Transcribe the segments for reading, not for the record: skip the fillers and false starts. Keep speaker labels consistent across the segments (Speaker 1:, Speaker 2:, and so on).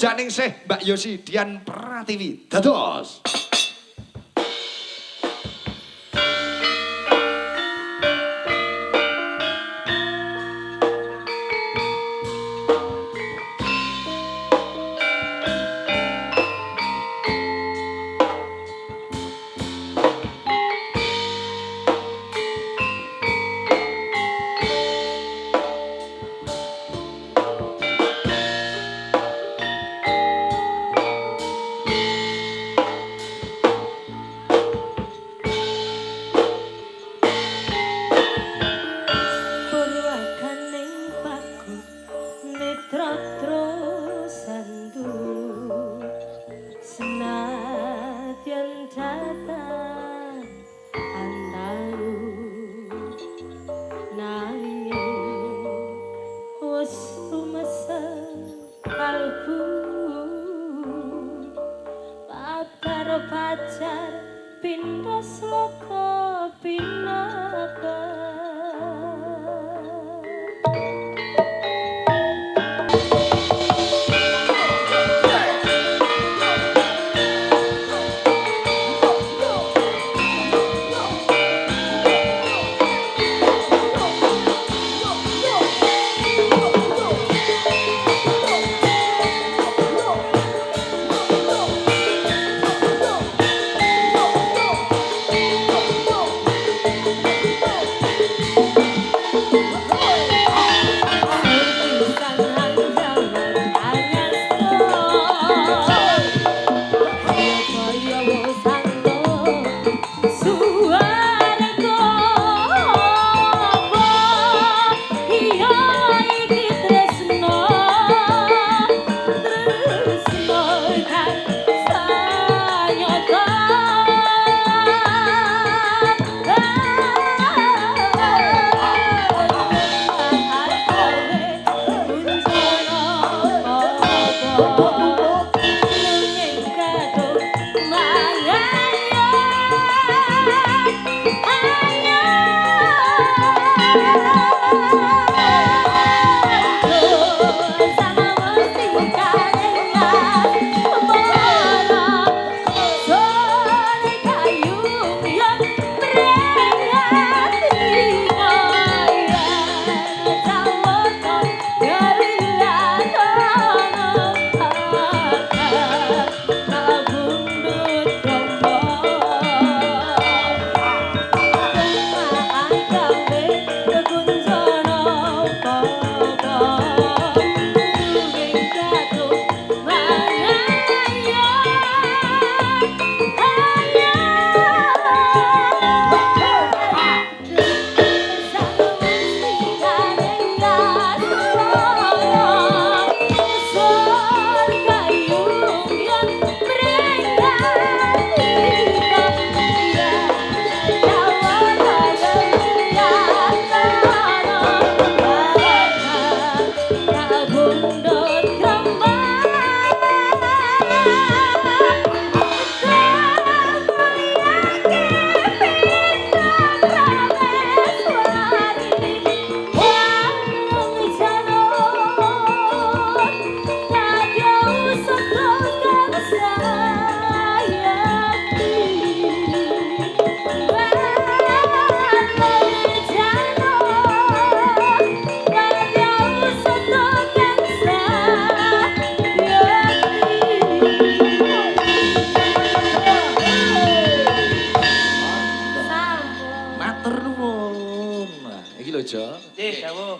Speaker 1: Pujaningsih Mbak Yosi Dian Pratiwi. Dados.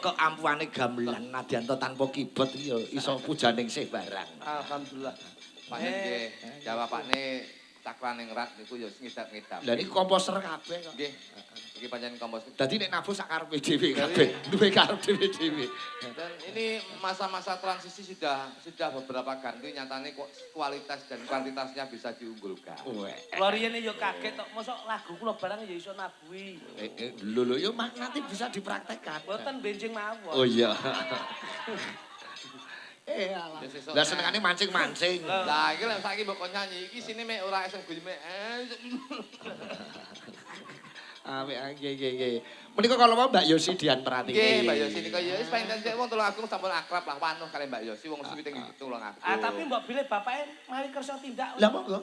Speaker 1: Kok ampuane gamelan nadyanto tanpa kibot iki ya iso pujaningsih barang.
Speaker 2: Alhamdulillah.
Speaker 3: Pak nggih, jawabane cakraning rat niku ya ngidap-ngidap.
Speaker 1: Lah niku komposer kabeh kok.
Speaker 3: Nggih. Iki pancen komposer.
Speaker 1: Dadi nek nafsu sak karepe dhewe kabeh, duwe karep dhewe-dhewe.
Speaker 3: Dan ini masa-masa transisi sudah beberapa ganti nyatane kualitas dan kuantitasnya bisa diunggulkan.
Speaker 2: Kula riyen yo kaget tok, mosok lagu kula barang ya iso nabuhi.
Speaker 1: Lho yo nanti bisa dipraktekkan.
Speaker 2: Mboten benjing mawon.
Speaker 1: Oh iya. Alah. Lah senengane mancing-mancing.
Speaker 3: Lah iki lek saiki mbok nyanyi iki sini mek ora eseng guyu mek.
Speaker 1: Nggih. Menika kalau mau Mbak Yosi Dian Pratiwi.
Speaker 3: Nggih, Mbak Yosi nika ya wis paling cek wong Tulungagung sampun akrab lah wanuh kali Mbak Yosi wong suwiting Tulungagung.
Speaker 2: Ah tapi mbok bilih bapake mari kersa tindak.
Speaker 1: Lah monggo.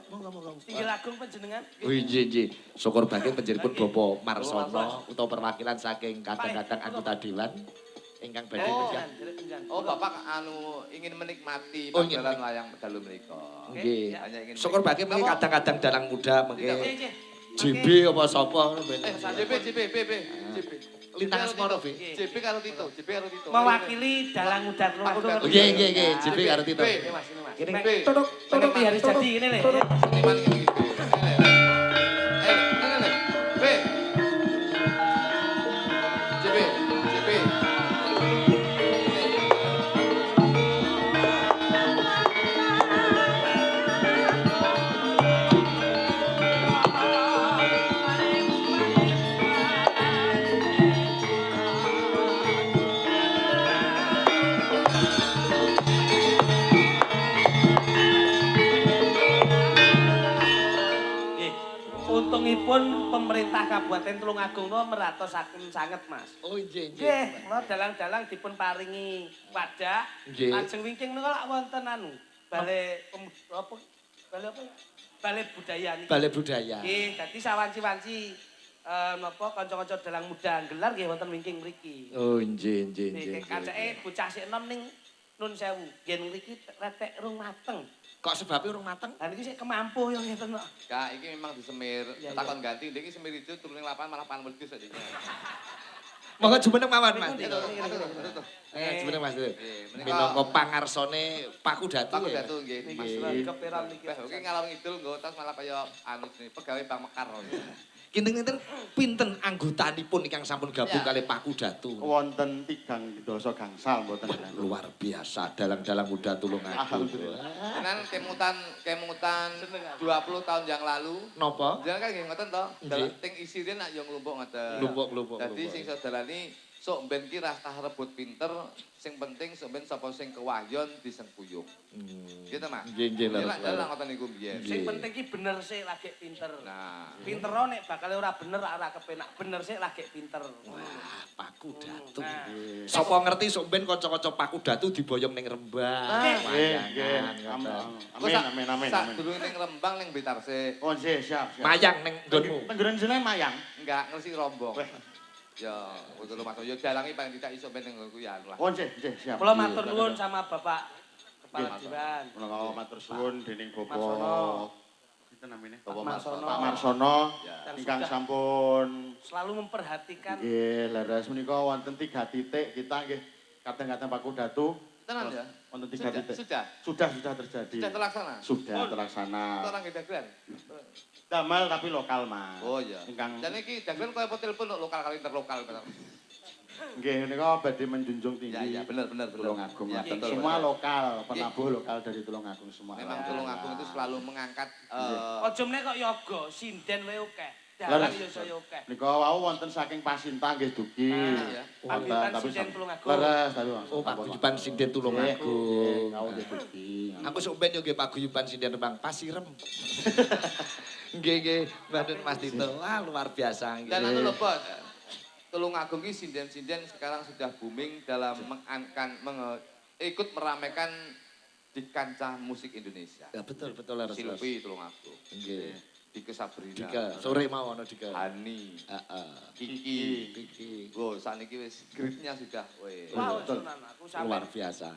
Speaker 2: Tinggal agung panjenengan.
Speaker 1: Nggih. Syukur bahagia panjenenganipun Bapak Marsono utawa perwakilan saking kadang-kadang anggota dewan ingkang badhe menika.
Speaker 3: Oh, Bapak anu ingin menikmati
Speaker 1: Oh, ingin
Speaker 3: pagelaran wayang dalu menika.
Speaker 1: Nggih.
Speaker 3: Hanya ingin
Speaker 1: Syukur bahagia mengki kadang-kadang dalang muda mengki
Speaker 2: Nggih.
Speaker 1: JB apa sapa
Speaker 3: JB.
Speaker 1: Lintang Asmara B.
Speaker 3: JB karo Tito.
Speaker 2: Mewakili dalang muda Tulungagung.
Speaker 1: Nggih. JB karo Tito.
Speaker 2: Ini Mas.
Speaker 3: Kene
Speaker 1: Tuduk
Speaker 2: Seperti hari jadi ini nih.
Speaker 3: seniman iki. B. JB.
Speaker 2: Nggih. Untungipun pemerintah Kabupaten Tulungagung no meratosaken sanget, Mas.
Speaker 1: Oh nggih.
Speaker 2: Nggih, kula dalang-dalang dipun paringi wadah.
Speaker 1: Nggih.
Speaker 2: Lajeng wingking niku lak wonten anu, bale apa? Bale apa? Bale budaya niki.
Speaker 1: Balai budaya.
Speaker 2: Nggih, dadi sawanci-wanci napa kanca-kanca dalang muda gelar nggih wonten wingking mriki.
Speaker 1: Oh nggih.
Speaker 2: Nggih, kacake bocah sik enom ning Nun Sewu. Nggih mriki retek rung mateng.
Speaker 1: Kok sebabnya urung mateng?
Speaker 2: Lah niki sik kemampu yo ngeten kok.
Speaker 3: Kak, iki memang disemir,
Speaker 2: Iya,
Speaker 3: takon ganti, iki semir itu turun ning lapangan malah pan wedhus aja.
Speaker 1: Monggo jumeneng mawon Mas.
Speaker 2: Niku,
Speaker 1: Jumeneng Mas.
Speaker 3: menika-
Speaker 1: Minangka pangarsane Paku Datu.
Speaker 3: Paku
Speaker 1: ya?
Speaker 3: Datu nggih.
Speaker 2: Niki
Speaker 1: Nggih.
Speaker 2: surat keperan niki.
Speaker 3: Oke ngalor ngidul nggo tas malah kaya anu jenenge pegawai Bank Mekar.
Speaker 1: Kinten-kinten pinten anggotanipun ingkang sampun gabung
Speaker 3: Ya.
Speaker 1: kali Paku Datu.
Speaker 4: Wonten 3 gangsal mboten Kang.
Speaker 1: Luar biasa dalang-dalang muda Tulungagung.
Speaker 4: Alhamdulillah.
Speaker 3: Tenan kemutan 20 tahun yang lalu.
Speaker 1: Napa?
Speaker 3: Jangan kan nggih ngoten to.
Speaker 1: Nggih.
Speaker 3: Ting isine nak yo nglumpuk ngoten.
Speaker 1: Nglumpuk.
Speaker 3: Dadi sing saudarani sok ben ki rasa rebut pinter, sing penting sok ben sapa sing kewahyon disengkuyung. Gitu Mas.
Speaker 1: Nggih,
Speaker 3: Lah
Speaker 1: leres.
Speaker 3: dalang ngoten niku biyen.
Speaker 2: Sing penting ki bener sik lagi pinter.
Speaker 3: Nah,
Speaker 2: Pinter nek bakal ora bener ora kepenak. Bener sik lagi pinter.
Speaker 1: Wah, Paku Datu.
Speaker 2: Nah.
Speaker 1: Sapa ngerti sok ben kanca-kanca Paku Datu diboyong ning Rembang. Wayangan, ngoten.
Speaker 4: Amin.
Speaker 3: Sadurunge ning Rembang ning Blitar sik.
Speaker 4: Oh, nggih, siap.
Speaker 1: Mayang ning nggonmu.
Speaker 4: Tenggoran jenenge mayang.
Speaker 3: Enggak ngerti rombong. Ya, kudu Mas. Ya dalangi paling tidak iso ben ning nggonku ya lah.
Speaker 4: Oh, nggih, siap.
Speaker 2: Kula matur nuwun sama Bapak Kepala Dewan.
Speaker 4: Kula matur suwun dening Bapak
Speaker 2: Marsono.
Speaker 4: Sinten namine?
Speaker 3: Bapak
Speaker 2: Marsono.
Speaker 4: Pak Marsono
Speaker 3: Ya.
Speaker 4: ingkang
Speaker 2: Sudah.
Speaker 4: sampun
Speaker 2: Selalu memperhatikan.
Speaker 4: nggih leres menika wonten 3 titik kita nggih kadang-kadang Paku Datu.
Speaker 3: Tenan ya?
Speaker 4: Wonten 3 titik.
Speaker 3: Sudah
Speaker 4: Sudah terjadi.
Speaker 3: sudah terlaksana.
Speaker 4: Sudah terlaksana.
Speaker 3: Orang nggih dagelan.
Speaker 4: Damel tapi lokal, Mas.
Speaker 3: Oh iya.
Speaker 4: Ingkang
Speaker 3: Dan iki dagelan kaya apa telepon lokal kali interlokal.
Speaker 4: nggih menika badhe menjunjung
Speaker 3: Ya,
Speaker 4: tinggi.
Speaker 3: ya, benar.
Speaker 4: Tulungagung.
Speaker 3: Ya, betul.
Speaker 4: Semua
Speaker 3: betul.
Speaker 4: lokal, penabuh lokal dari Tulungagung semua.
Speaker 3: Memang Tulungagung itu selalu mengangkat
Speaker 2: Aja meneh kok yoga, sinden wae akeh. Dalang yo saya akeh.
Speaker 4: Nika wau wonten saking Pasinta nggih dugi.
Speaker 3: ya.
Speaker 4: Wonten
Speaker 2: Paguyuban
Speaker 4: tapi
Speaker 2: Sinden Tulungagung.
Speaker 4: leres tapi Mas.
Speaker 1: Oh, paguyuban Sinden Tulungagung.
Speaker 4: Kau nggih dugi.
Speaker 1: Aku sok ben yo nggih paguyuban Sinden Rembang Pasirem. Nggih, Mbak Mas Tito. Wah, luar biasa nggih.
Speaker 3: Dan anu lho, Bos. Tulungagung ini sinden-sinden sekarang sudah booming dalam ikut meramaikan di kancah musik Indonesia.
Speaker 1: Ya betul leres.
Speaker 3: Silvi Tulungagung.
Speaker 1: Nggih.
Speaker 3: Dike Sabrina.
Speaker 1: Dika, sore mau ono Dika.
Speaker 3: Hani.
Speaker 1: Heeh.
Speaker 3: Kiki.
Speaker 1: Iki
Speaker 3: Oh, saniki wis gridnya sudah. Weh.
Speaker 2: Wow,
Speaker 1: betul.
Speaker 2: sunan aku
Speaker 1: luar
Speaker 2: sampai
Speaker 1: biasa.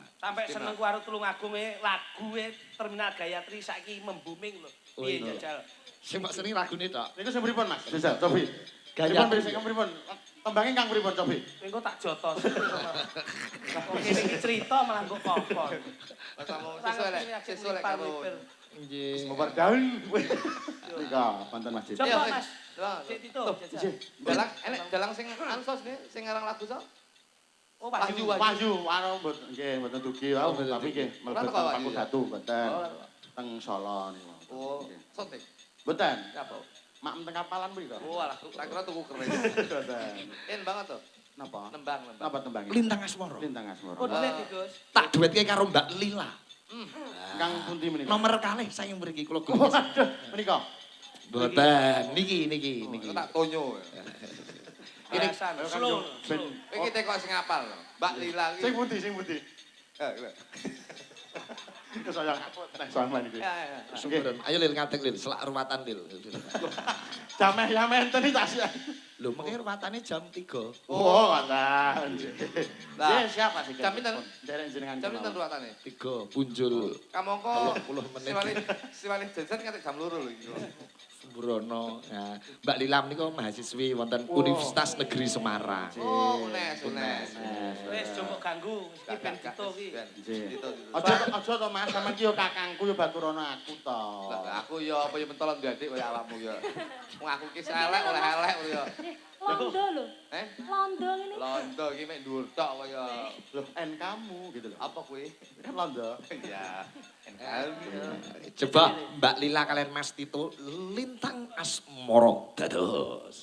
Speaker 2: seneng ku karo Tulungagung lagu Terminal Gayatri saiki membuming lho.
Speaker 1: Oh,
Speaker 2: Piye
Speaker 1: iya.
Speaker 2: jajal?
Speaker 1: Sing mbok seni lagune tok.
Speaker 4: Niku sing pripun Mas? Bisa, cobi.
Speaker 1: Gaya.
Speaker 4: Pripun sing pripun? Tembangnya kang pripun cobi?
Speaker 2: Engko tak jotos. Lah kok kene iki cerita malah kok kokon.
Speaker 3: Kamu sesuai karo
Speaker 1: Nggih.
Speaker 4: Babar daun. Nika panten Mas.
Speaker 2: Coba
Speaker 3: Iya,
Speaker 2: Mas.
Speaker 3: Lah,
Speaker 2: Sik Tito jajal.
Speaker 4: Nggih.
Speaker 3: dalang sing ansos nih, sing ngarang lagu sok.
Speaker 2: Oh,
Speaker 3: Wahyu,
Speaker 2: Wahyu.
Speaker 4: Wahyu anu mboten nggih mboten dugi wau
Speaker 1: Mboten
Speaker 4: tapi nggih
Speaker 3: Ora
Speaker 4: mlebet
Speaker 3: kok Wahyu,
Speaker 4: Paku
Speaker 3: ya?
Speaker 4: Datu mboten.
Speaker 3: Oh,
Speaker 4: Teng Solo niku.
Speaker 3: Oh,
Speaker 4: Nggih.
Speaker 3: sotek.
Speaker 4: Mboten.
Speaker 3: Apa?
Speaker 4: Mak teng kapalan mriko.
Speaker 3: Oh, alah, tak kira tuku keren.
Speaker 4: Mboten.
Speaker 3: Banget tuh.
Speaker 4: Napa?
Speaker 3: Nembang.
Speaker 4: Napa tembangnya?
Speaker 1: Lintang Asmara.
Speaker 4: Lintang Asmara.
Speaker 2: Oh, duit iki, Gus.
Speaker 1: Tak duetke karo Mbak Lila.
Speaker 4: Kang pundi menika?
Speaker 1: Nomor kalih saya mriki kula
Speaker 4: Waduh, menika.
Speaker 1: Mboten, niki.
Speaker 3: Kok tak tonyo.
Speaker 2: Biasan, slow.
Speaker 3: Iki tekok sing apal. Mbak Lila iki.
Speaker 4: Sing pundi.
Speaker 3: Eh,
Speaker 4: Kesayang aku nek sama iki.
Speaker 2: Ya.
Speaker 1: Sumberan. Ayo Lil ngadeg Lil, selak ruwatan Lil.
Speaker 4: Jameh ya menten iki tas.
Speaker 1: Lho, mengke ruwatane jam 3.
Speaker 4: Oh, mantan.
Speaker 3: Lah,
Speaker 4: Ya siapa sih?
Speaker 3: jam pinten?
Speaker 4: Derek jenengan.
Speaker 3: Jam pinten ruwatane?
Speaker 1: 3 punjul
Speaker 3: Kamangka
Speaker 1: 30 menit.
Speaker 3: siwali jajan nganti jam 2 lho iki.
Speaker 1: Sembrono. Nah, Mbak Lilam niku mahasiswi wonten Universitas Negeri Semarang.
Speaker 3: Oh, UNES.
Speaker 2: Wis coba ganggu, iki ben dito iki.
Speaker 4: Aja to Mas, sampean ki yo kakangku yo baturana aku to.
Speaker 3: Lah aku ya apa ya mentolon diadik kaya awakmu ya. Wong aku ki elek oleh elek ya.
Speaker 5: Londo lho. Londo ngene.
Speaker 3: Londo iki mek dhuwur tok kaya
Speaker 4: Loh, kamu gitu loh.
Speaker 3: apa kuwi?
Speaker 4: Kan londo.
Speaker 3: Ya.
Speaker 1: Coba Mbak Lila kalian Mas Tito Lintang Asmoro dados.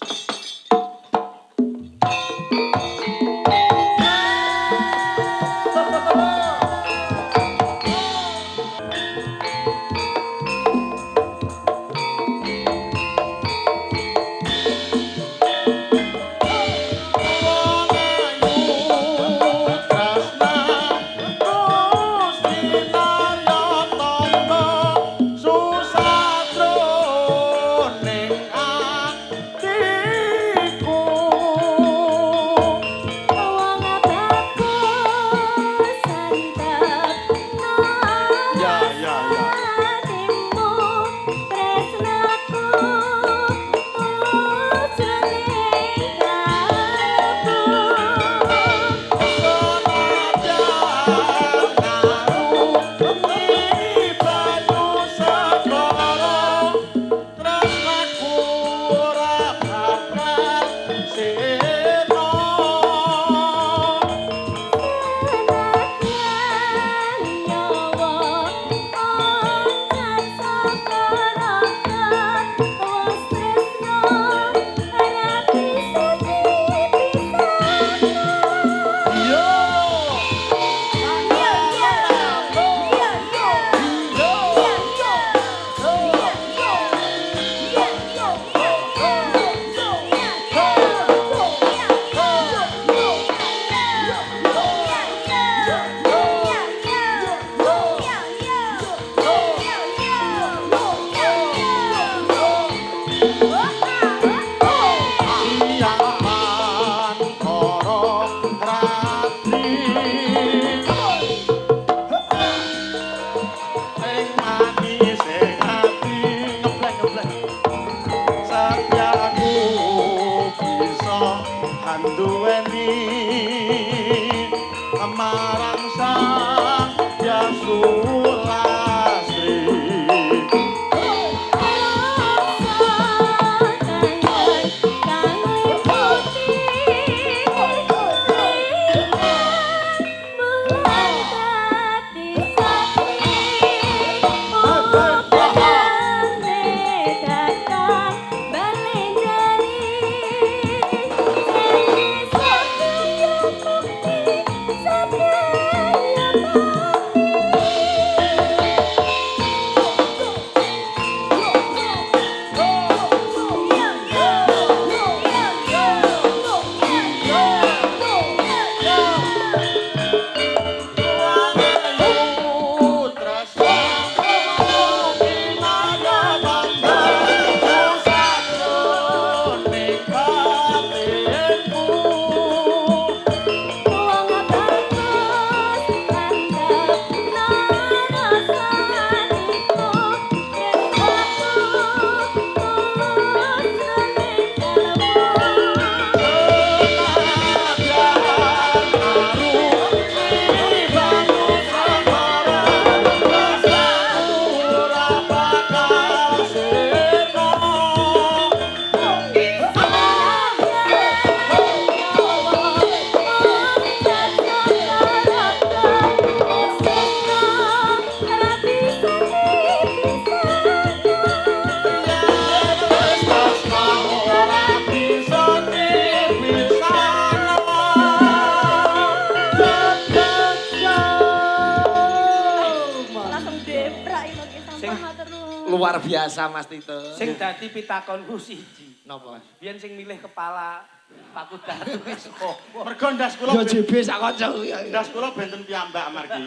Speaker 1: Luar biasa Mas Tito.
Speaker 2: Sing dadi pitakonku siji.
Speaker 1: Napa?
Speaker 2: Biyen sing milih kepala Paku Datu ki sapa?
Speaker 4: Mergo ndas kula
Speaker 1: Yo JB sak kanca.
Speaker 4: ndas kula benten piyambak amargi.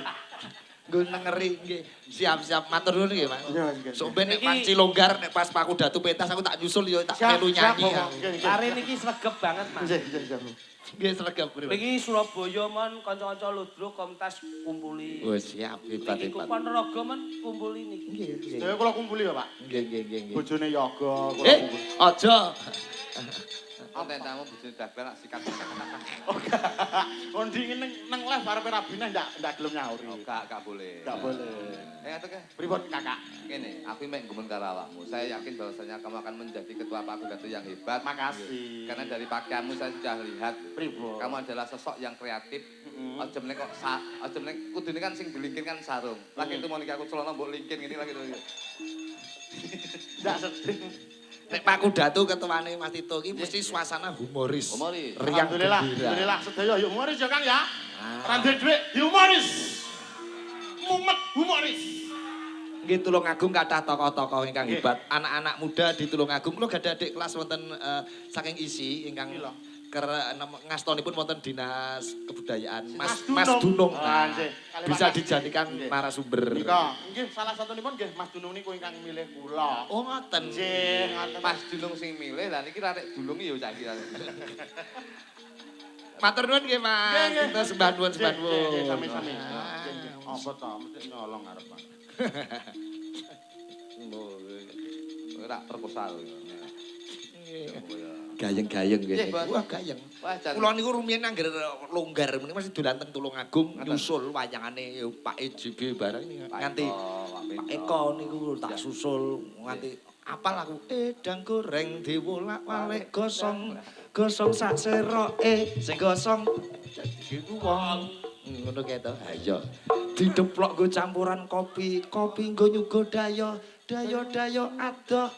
Speaker 1: Nggo nengeri nggih. Siap-siap matur nuwun nggih, Mas.
Speaker 4: Iya, Mas, nggih.
Speaker 1: Sok ben nek
Speaker 2: Iki-
Speaker 1: panci longgar nek pas Paku Datu pentas aku tak nyusul yo tak
Speaker 4: Siap,
Speaker 1: melu
Speaker 4: siap,
Speaker 1: nyanyi.
Speaker 4: Bapak. Nggih, nggih.
Speaker 2: Are niki sregep banget, Mas.
Speaker 4: Nggih, nggih, siap.
Speaker 1: Nggih sregep pripun.
Speaker 2: Niki Surabaya mon kanca-kanca ludruk Komtas kumpuli.
Speaker 1: Oh, siap hebat
Speaker 2: Niki
Speaker 1: hebat.
Speaker 2: Ponorogo mon kumpuli niki.
Speaker 1: Nggih, nggih.
Speaker 4: Sedaya kula kumpuli ya, Pak.
Speaker 1: Nggih, nggih, nggih, nggih.
Speaker 4: Bojone yoga kula
Speaker 1: Eh,
Speaker 4: kumpuli.
Speaker 1: aja.
Speaker 3: Tentamu bojone dagelan nak sikat.
Speaker 4: Kon dingin nang live arepe Rabina ndak gelem nyauri.
Speaker 3: Oh, gak boleh.
Speaker 4: Enggak boleh.
Speaker 3: Atau ke?
Speaker 4: Pripun Kakak?
Speaker 3: Gini, aku mek ngomong karo awakmu. Saya yakin bahwasanya kamu akan menjadi ketua Paku Datu yang hebat.
Speaker 4: Makasih.
Speaker 3: Karena dari pakaianmu saya sudah lihat
Speaker 4: Pripun?
Speaker 3: kamu adalah sosok yang kreatif. Aja meneh kok aja meneh kudune kan sing dilingkin kan sarung. Lagi itu mau nikah aku celana mbok lingkin ngene lagi itu.
Speaker 4: Ndak sedih.
Speaker 1: Nek Paku Datu ketuane Mas Tito iki mesti suasana humoris.
Speaker 3: Humoris.
Speaker 1: Riang
Speaker 4: Alhamdulillah,
Speaker 1: gembira.
Speaker 4: alhamdulillah sedaya yuk humoris ya Kang ya.
Speaker 1: Ah.
Speaker 4: Randhe dhuwit humoris. Mumet humoris.
Speaker 1: Nggih Tulungagung kathah tokoh-tokoh ingkang
Speaker 4: Nggih.
Speaker 1: hebat. Anak-anak muda di Tulungagung kula gadah adik kelas wonten saking isi ingkang
Speaker 4: Iya.
Speaker 1: ngastonipun wonten Dinas Kebudayaan
Speaker 4: Mas
Speaker 1: Mas Dunung.
Speaker 4: Ah,
Speaker 1: Nah,
Speaker 4: nggih.
Speaker 1: bisa
Speaker 4: Kalimantan.
Speaker 1: dijadikan
Speaker 4: Nggih.
Speaker 1: narasumber.
Speaker 4: Nika, nggih salah satunipun nggih Mas Dunung niku ingkang milih kula.
Speaker 1: Oh ngoten.
Speaker 4: Nggih, ngoten.
Speaker 3: Pas dulung sing milih lah niki rarek dulungi ya cah iki.
Speaker 1: Matur nuwun nggih Mas.
Speaker 4: Nggih, nggih.
Speaker 1: Kita sembah nuwun sembah
Speaker 4: Nggih, nggih,
Speaker 1: nuwun.
Speaker 4: sami-sami.
Speaker 1: Ah.
Speaker 4: Nggih, nggih. Apa to mesti nyolong arepan.
Speaker 3: Ora proposal.
Speaker 1: Gayeng-gayeng
Speaker 3: Nggih,
Speaker 1: nggih.
Speaker 3: Bos.
Speaker 1: Wah gayeng.
Speaker 3: Wah, jan.
Speaker 1: Kula niku rumiyin angger longgar meniki mesti dolan teng Tulungagung nyusul wayangane Pak EJB bareng nganti Pak Eko niku tak susul nganti apal aku edang goreng diwolak-walik gosong gosong sak seroke sing gosong iku wong ngono kae to ha iya dideplok nggo campuran kopi kopi nggo nyugo dayo dayo dayo adoh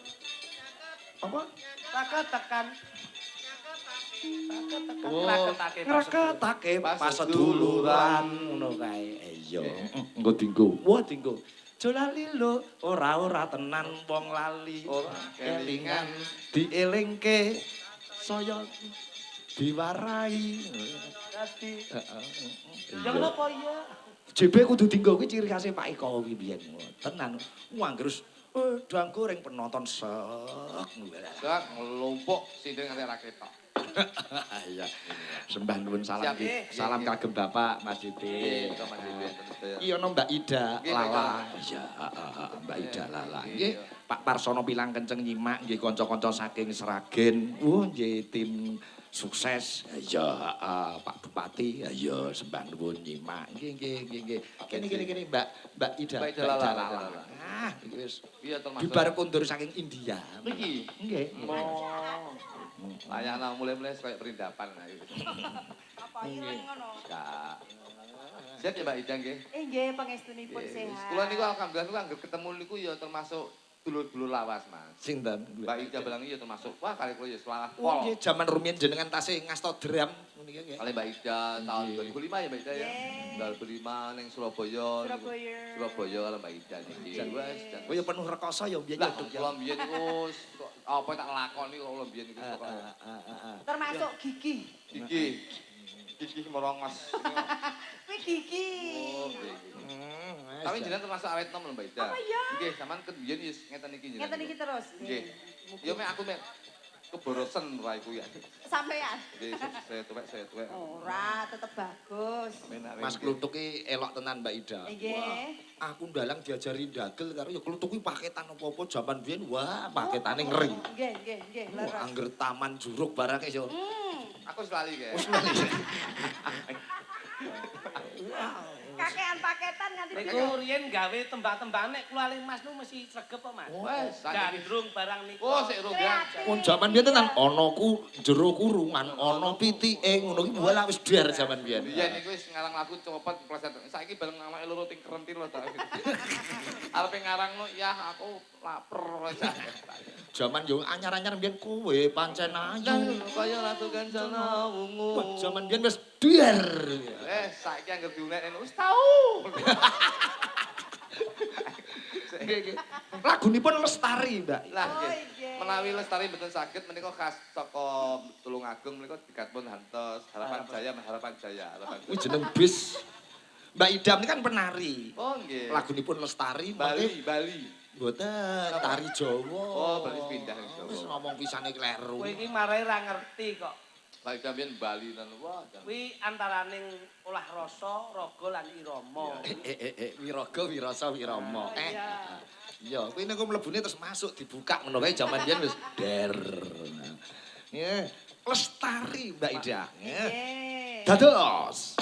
Speaker 1: apa
Speaker 2: Raketekan.
Speaker 3: Oh,
Speaker 1: ngreketake
Speaker 3: Pas
Speaker 1: pas seduluran ngono kae. Iya. Engko dinggo. Wah dinggo. Jolali lho ora tenan wong lali.
Speaker 3: Ora
Speaker 1: Kelingan dielingke saya diwarai.
Speaker 2: Dadi.
Speaker 1: Heeh.
Speaker 2: Ya napa iya?
Speaker 1: JB kudu dinggo kuwi ciri khasé Pak Eko kuwi biyen. Tenan. Angger wis dang goreng penonton sek.
Speaker 3: Sak ngelumpuk sindeng nganti ra ketok.
Speaker 1: Iya. Sembah nuwun salam
Speaker 3: Siap,
Speaker 1: nggih.
Speaker 3: nggih.
Speaker 1: Salam
Speaker 3: Nggih.
Speaker 1: kagem Bapak Mas Yudi.
Speaker 3: Nggih, Mas Yudi, terus sedaya.
Speaker 1: Iya ono Mbak Ida
Speaker 3: Nggih,
Speaker 1: Lala.
Speaker 3: Mbak
Speaker 1: Iya, Mbak Ida Lala.
Speaker 3: Nggih.
Speaker 1: Nggih, Pak Parsono Pilang kenceng nyimak nggih kanca-kanca saking Seragen. Nggih tim sukses. Iya, Pak Bupati. Iya, sembah nuwun nyimak. Nggih. Kene Mbak Ida.
Speaker 3: Mbak Ida Lala.
Speaker 1: Ah, iki wis
Speaker 3: Iya termasuk.
Speaker 1: bibar kondur saking India.
Speaker 3: Niki.
Speaker 1: Nggih.
Speaker 3: Oh. Layana mulai-mulai kayak perindapan nah itu.
Speaker 5: Apa ireng ngono?
Speaker 3: Enggak. Siap ya Mbak Ida nggih.
Speaker 5: Nggih, pangestunipun
Speaker 3: Nggih.
Speaker 5: sehat.
Speaker 3: Kula niku alhamdulillah niku anggere ketemu niku ya termasuk dulur-dulur lawas, Mas.
Speaker 1: Sinten?
Speaker 3: Mbak Ida bilang iya termasuk wah kali kula ya selalah
Speaker 1: Oh,
Speaker 3: pol.
Speaker 1: nggih jaman rumiyin jenengan tasih ngasto drum ngono iki nggih.
Speaker 3: Kali Mbak Ida tahun
Speaker 1: Iya.
Speaker 3: 2005 ya Mbak Ida ya.
Speaker 5: Nggih.
Speaker 3: 2005 ning Surabaya.
Speaker 5: Surabaya.
Speaker 3: Surabaya kalau Mbak Ida niki. Wes.
Speaker 1: Oh ya penuh rekoso ya biyen
Speaker 3: Lah
Speaker 1: nyodok ya.
Speaker 3: kula mbiyen niku apa tak lakoni kula mbiyen niku kok.
Speaker 5: Termasuk gigi.
Speaker 3: Gigi. Gigi merongos.
Speaker 5: Kuwi gigi.
Speaker 3: Oh, nggih. Tapi jenengan termasuk awet nom lho Mbak Ida.
Speaker 5: Oh, iya.
Speaker 3: Nggih, sampean ket biyen wis ngeten iki jenengan.
Speaker 5: Ngeten iki terus.
Speaker 3: Nggih. Ya mek aku mek keborosen ora iku ya.
Speaker 5: Sampean.
Speaker 3: Nggih, saya tuwek.
Speaker 5: Ora, tetep bagus.
Speaker 1: Mas Kluthuk ki elok tenan Mbak Ida.
Speaker 5: Nggih.
Speaker 1: Aku ndalang diajari ndagel karo ya Kluthuk ki paketan apa-apa jaman biyen wah paketane ngeri.
Speaker 5: Nggih,
Speaker 1: Wah,
Speaker 5: leres.
Speaker 1: angger taman juruk barang ya.
Speaker 3: Aku selali kae.
Speaker 5: Kakean paketan nganti
Speaker 2: Niku riyen gawe tembak-tembakan nek kula aling Mas nu mesti sregep kok Mas.
Speaker 3: Wes,
Speaker 2: Gandrung barang niku.
Speaker 3: Oh, sik rogan.
Speaker 1: Pun jaman biyen tenan ana ku jero kurungan, ana pitike ngono ki wala wis dar jaman biyen.
Speaker 3: Biyen niku wis ngarang lagu copot pleset. Saiki bareng awake loro ting kerentil lho tak. Arepe ngarangno ya aku lapar aja.
Speaker 1: Jaman yo anyar-anyar biyen kowe pancen ayu.
Speaker 3: Kaya ratu kancana wungu.
Speaker 1: Wah, jaman biyen wis dar.
Speaker 3: Saiki anggere diunekne wis tau.
Speaker 1: Nggih, nggih. Lagunipun Lestari, Mbak.
Speaker 3: Lah
Speaker 5: Oh,
Speaker 3: nggih.
Speaker 5: iya.
Speaker 3: Menawi Lestari mboten saged menika khas saka Tulungagung menika dikatpun hantos Harapan Jaya, Harapan Jaya, Harapan
Speaker 1: Kuwi
Speaker 3: Jaya.
Speaker 1: jeneng bis. Mbak Idam ini kan penari.
Speaker 3: Oh nggih.
Speaker 1: Lagunipun Lestari
Speaker 3: Bali, Bali.
Speaker 1: mboten tari Jawa.
Speaker 3: Oh, berarti pindah ke Jawa.
Speaker 1: Wis ngomong pisane kleru.
Speaker 2: Kowe iki marai ra ngerti kok.
Speaker 3: Lah Damien Bali lan wah.
Speaker 2: Kuwi antaraning olah rasa, raga lan irama.
Speaker 1: Wiraga, Wirasa, Wirama.
Speaker 5: Iya.
Speaker 1: Iya, kuwi nek mlebune terus masuk dibuka ngono kae jaman biyen wis der. Ya, Lestari Mbak Ida. Ya.
Speaker 5: Nggih.
Speaker 1: Dados.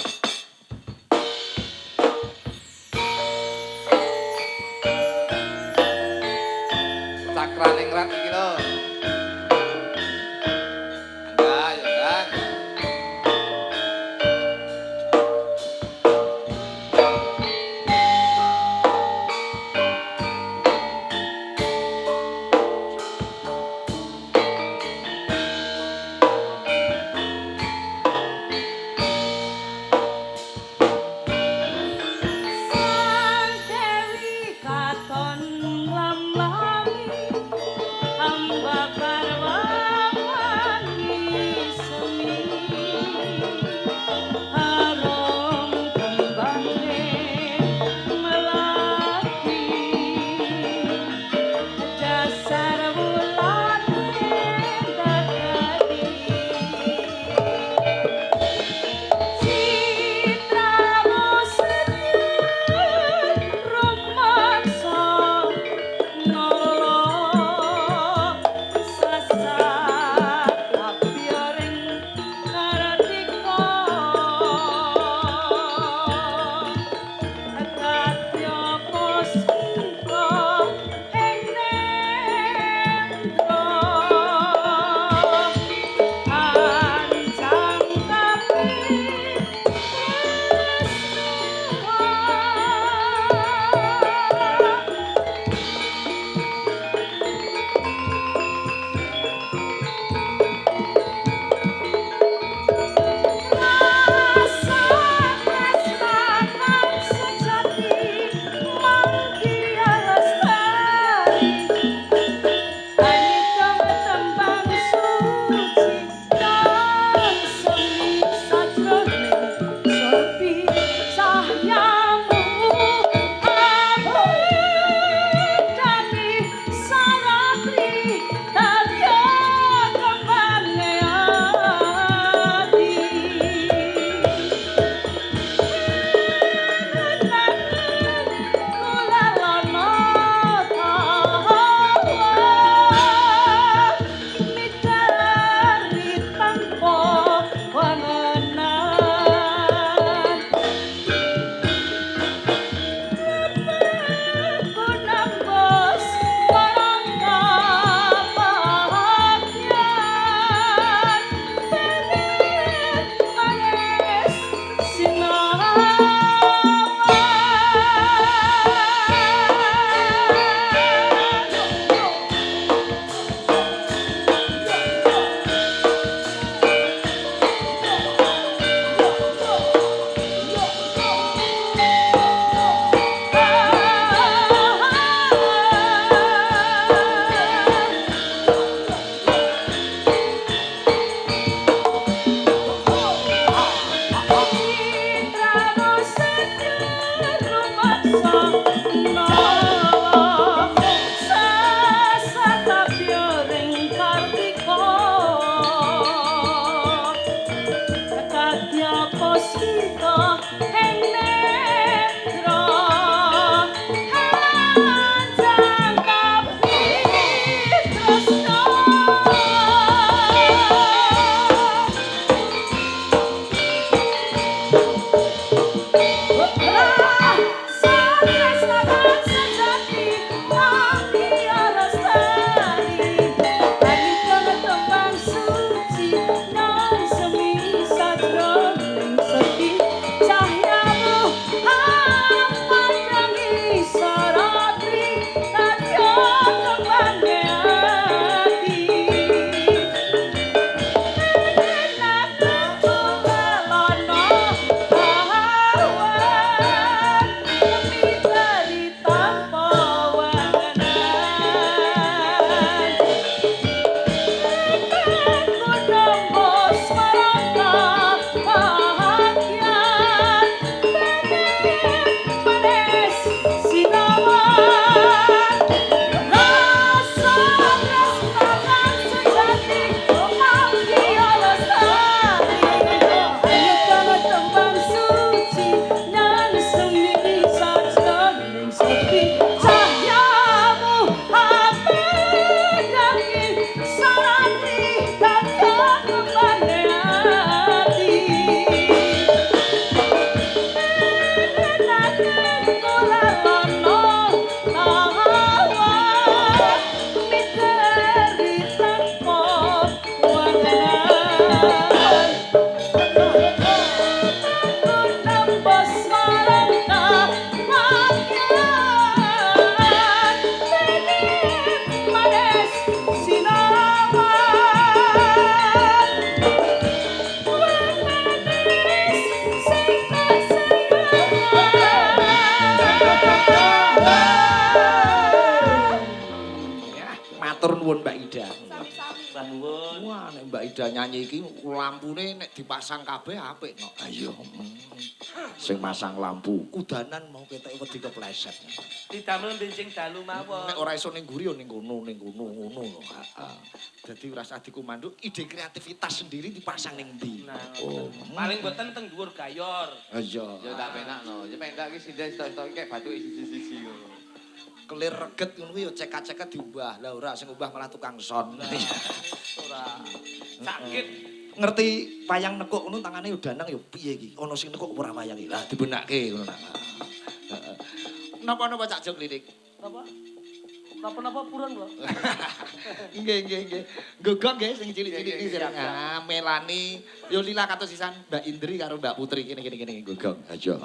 Speaker 3: Cakraning rat iki lho. Anda ya kan.
Speaker 1: Matur nuwun Mbak Ida.
Speaker 5: Sami-sami.
Speaker 2: Mbah nuwun.
Speaker 1: Wah, nek Mbak Ida nyanyi iki lampune nek dipasang kabeh apik no. Ayo. Sing masang lampu kudanan mau ketek wedi kepleset.
Speaker 2: Didamel benjing dalu mawon.
Speaker 1: Nek ora iso ning guri yo ning kono ngono. Heeh. Dadi ora usah dikomando, ide kreativitas sendiri dipasang ning ndi.
Speaker 2: Nah,
Speaker 1: Oh.
Speaker 2: paling mboten teng dhuwur gayor.
Speaker 1: Iya.
Speaker 3: Ya tak penakno. Ya pentak iki sinden stok-stok kayak batu siji-siji ngono.
Speaker 1: Kelir reget ngono kuwi yo cekat-cekat diubah. Lah ora sing ubah malah tukang son.
Speaker 2: Ora. Sakit.
Speaker 1: Ngerti wayang nekuk ngono tangane yo danang yo piye iki? Ana sing nekuk ora wayang iki. Lah dibenakke ngono nak. Heeh. Napa-napa Cak Jok Lidik?
Speaker 2: Napa? Napa-napa purun lho.
Speaker 1: Nggih. Gogok nggih sing cilik-cilik iki
Speaker 2: Siap, siap.
Speaker 1: sirah. Melani, yo lila kados sisan Mbak Indri karo Mbak Putri kene gogok. Aja.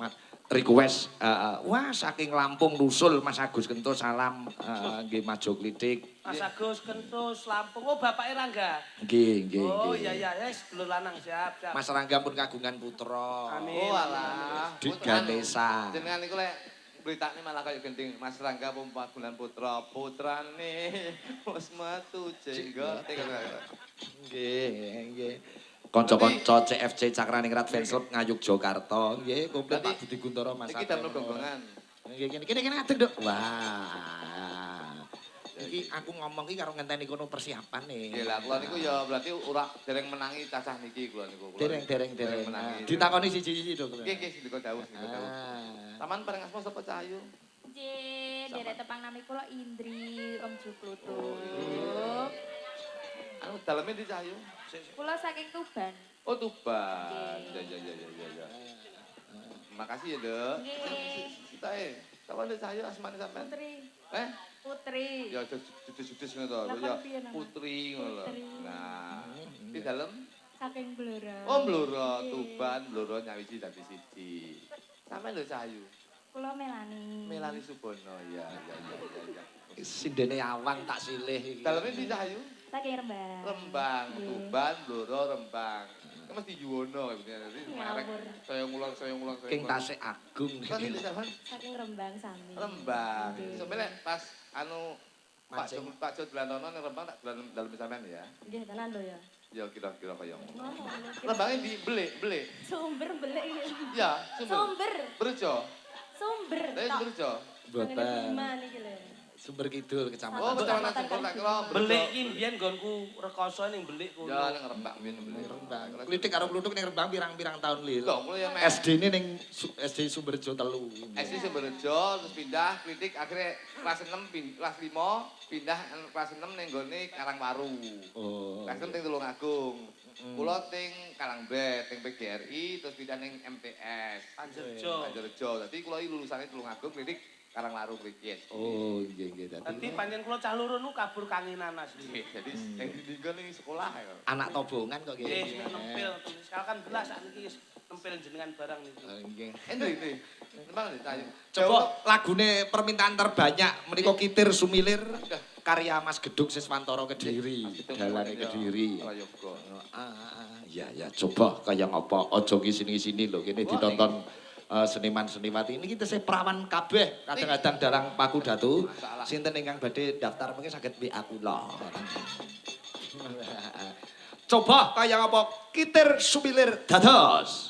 Speaker 1: Mat request wah saking Lampung nusul Mas Agus Kentus salam nggih Majo Klitik.
Speaker 2: Mas Agus Kentus Lampung. Oh, bapake Rangga.
Speaker 1: Nggih.
Speaker 2: Oh, iya wis dulur lanang siap.
Speaker 1: Mas Rangga pun kagungan putra.
Speaker 2: Amin.
Speaker 3: Oh alah.
Speaker 1: Di Ganesa.
Speaker 3: Jenengan niku lek beritane malah kayak gending Mas Rangga pembangunan putrane wis metu jenggote.
Speaker 1: Nggih. Kanca-kanca CFC Cakraningrat Fans Club Ngayuk Jakarta. Nggih, komplit Pak Budi Guntoro Mas.
Speaker 3: Iki damel gonggongan.
Speaker 1: Nggih, kene adeg, Dok. Wah. Iki aku ngomong iki karo ngenteni kono persiapane.
Speaker 3: Nggih lah kula niku ya berarti ora dereng menangi cacah niki kula niku.
Speaker 1: Dereng.
Speaker 3: menangi.
Speaker 1: Ditakoni siji-siji, Dok.
Speaker 3: Nggih, sindika dawuh. Taman paring asma sapa Cahayu?
Speaker 5: Nggih, derek tepang nami kula Indri Om Juklutuk.
Speaker 3: Anu daleme di Cahayu.
Speaker 5: Kula saking Tuban.
Speaker 3: Oh Tuban. Ya. Makasih ya, Dek.
Speaker 5: Nggih.
Speaker 3: Sitae. Kapan Dek Cahayu asmane sampean?
Speaker 5: Putri. Putri.
Speaker 3: Ya judes-judes ngono to.
Speaker 5: Lah,
Speaker 3: Ya
Speaker 5: piye nama?
Speaker 3: Putri ngono lho.
Speaker 5: Putri.
Speaker 3: Nah, di dalem
Speaker 5: Saking Blora.
Speaker 3: oh Blora,
Speaker 5: Nggih.
Speaker 3: Tuban, Blora nyawiji dadi siji. Sampeyan lho Cahayu.
Speaker 5: Kula Melani.
Speaker 3: Melani Subono ya.
Speaker 1: Sindene awang tak silih iki.
Speaker 3: Daleme di Cahayu?
Speaker 5: Saking Rembang.
Speaker 3: Rembang,
Speaker 5: Nggih.
Speaker 3: Tuban, Blora, Rembang. Kan mesti Yuwono jadi merek
Speaker 5: Ngawur.
Speaker 3: saya ngulang.
Speaker 1: King Tasik Agung.
Speaker 3: Kan ini sampean
Speaker 5: Saking Rembang sami.
Speaker 3: Rembang.
Speaker 5: Nggih.
Speaker 3: Sebenarnya pas anu
Speaker 1: Mancing.
Speaker 3: Pak Jo Belantono ning Rembang tak dalem sampean ya.
Speaker 5: Nggih, tenan lho ya.
Speaker 3: Ya kira-kira kaya ngono.
Speaker 5: Ngomong.
Speaker 3: Rembangnya di belik.
Speaker 5: Sumber belik iki.
Speaker 3: Ya, sumber.
Speaker 5: Sumber.
Speaker 3: Berjo.
Speaker 5: Sumber.
Speaker 3: Lah
Speaker 5: Tok.
Speaker 3: berjo.
Speaker 1: Boten.
Speaker 5: Lima niki lho.
Speaker 1: Sumber Kidul
Speaker 3: Oh,
Speaker 1: Kecamatan.
Speaker 3: kecamatan Sumber tak kira
Speaker 2: Belik iki mbiyen nggonku rekoso ning belik kono.
Speaker 3: Ya ning Rembang biyen belik.
Speaker 1: Rembang. Klitik karo kluthuk ning Rembang pirang-pirang tahun lho.
Speaker 3: Kok mulai ya Mas.
Speaker 1: SD-ne ning SD Sumberjo 3.
Speaker 3: SD Sumberjo terus pindah Kritik akhirnya kelas 6 kelas 5 pindah kelas 6 ning gone Karangwaru.
Speaker 1: Oh.
Speaker 3: Kelas 6 ning Tulungagung. Kula ting Kalangbet, ting PGRI terus pindah ning MTS.
Speaker 2: Panjerjo.
Speaker 3: Panjerjo. Dadi kula iki lulusane Tulungagung Kritik Karangwaru mriki.
Speaker 1: Oh, nggih.
Speaker 2: Dadi panjen kula cah loro nu kabur kangenan asli.
Speaker 3: Jadi sing dinggon ning sekolah ya.
Speaker 1: Anak tobongan kok
Speaker 2: Nggih,
Speaker 1: nggih.
Speaker 2: nempel. Sekarang kan belas sakniki wis nempel jenengan barang niki.
Speaker 1: Nggih.
Speaker 3: Ini. Nembang ditanya.
Speaker 1: Coba lagune permintaan terbanyak menika Kitir Sumilir karya Mas Gedung Siswantoro Kediri, dalane Kediri.
Speaker 3: Prayoga.
Speaker 1: Ya, coba kaya ngapa aja ki sini-sini lho kene ditonton seniman-seniwati ini kita saya perawan kabeh kadang-kadang dalang Paku Datu sinten ingkang badhe daftar mungkin saged WA kula. Coba kaya ngapa Kitir Sumilir dados.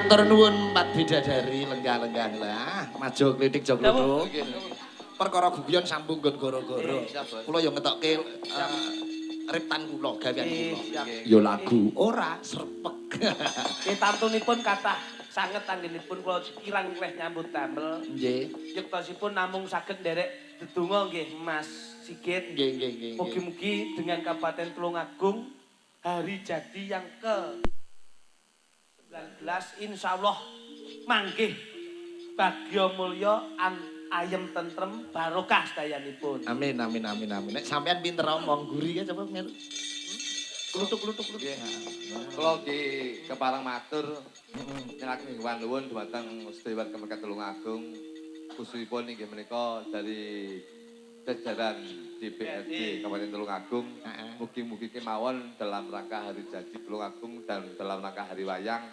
Speaker 1: Matur nuwun Pat Bidadari lenggah-lenggah lah. Maju klitik jog lho. Perkara guyon sambung nggon goro-goro. Kula yo ngetokke riptan kula, gawean kula. Yo lagu ora srepek.
Speaker 2: Nggih tantunipun kathah sanget anggenipun kula kirang oleh nyambut damel.
Speaker 1: Nggih.
Speaker 2: Yektosipun namung saged nderek dedonga nggih Mas Sigit.
Speaker 1: Nggih.
Speaker 2: Mugi-mugi dengan Kabupaten Tulungagung hari jadi yang ke 19 insyaallah manggih bagya mulya ayem tentrem barokah sedayanipun.
Speaker 1: Amin. Nek sampean pinter omong guri ya coba melu. Klutuk.
Speaker 3: Kula nggih kepareng matur nyelaken hiwan nuwun dhumateng Dewan Kementerian Tulungagung khususipun inggih menika dari jajaran DPRD Kabupaten Tulungagung. Mugi-mugi kemawon dalam rangka hari jadi Tulungagung dan dalam rangka hari wayang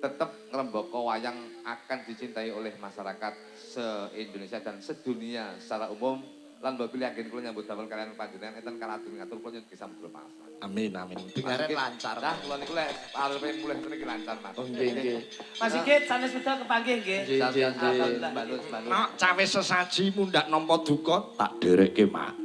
Speaker 3: tetap ngrembaka wayang akan dicintai oleh masyarakat se-Indonesia dan sedunia secara umum. Lan mbok pilih anggen kula nyambut damel kalian panjenengan enten kalatung ngatur kula nyuwun gesam kula Mas.
Speaker 1: Amin. Dengaren lancar.
Speaker 3: Nah, kula niku lek arepe mulih niki lancar Mas.
Speaker 1: Oh nggih.
Speaker 2: Mas Sigit sanes wedal kepanggih nggih.
Speaker 1: Nggih.
Speaker 2: Alhamdulillah.
Speaker 3: Balus.
Speaker 1: Nek cawe sesaji mundhak nampa duka tak derekke mak.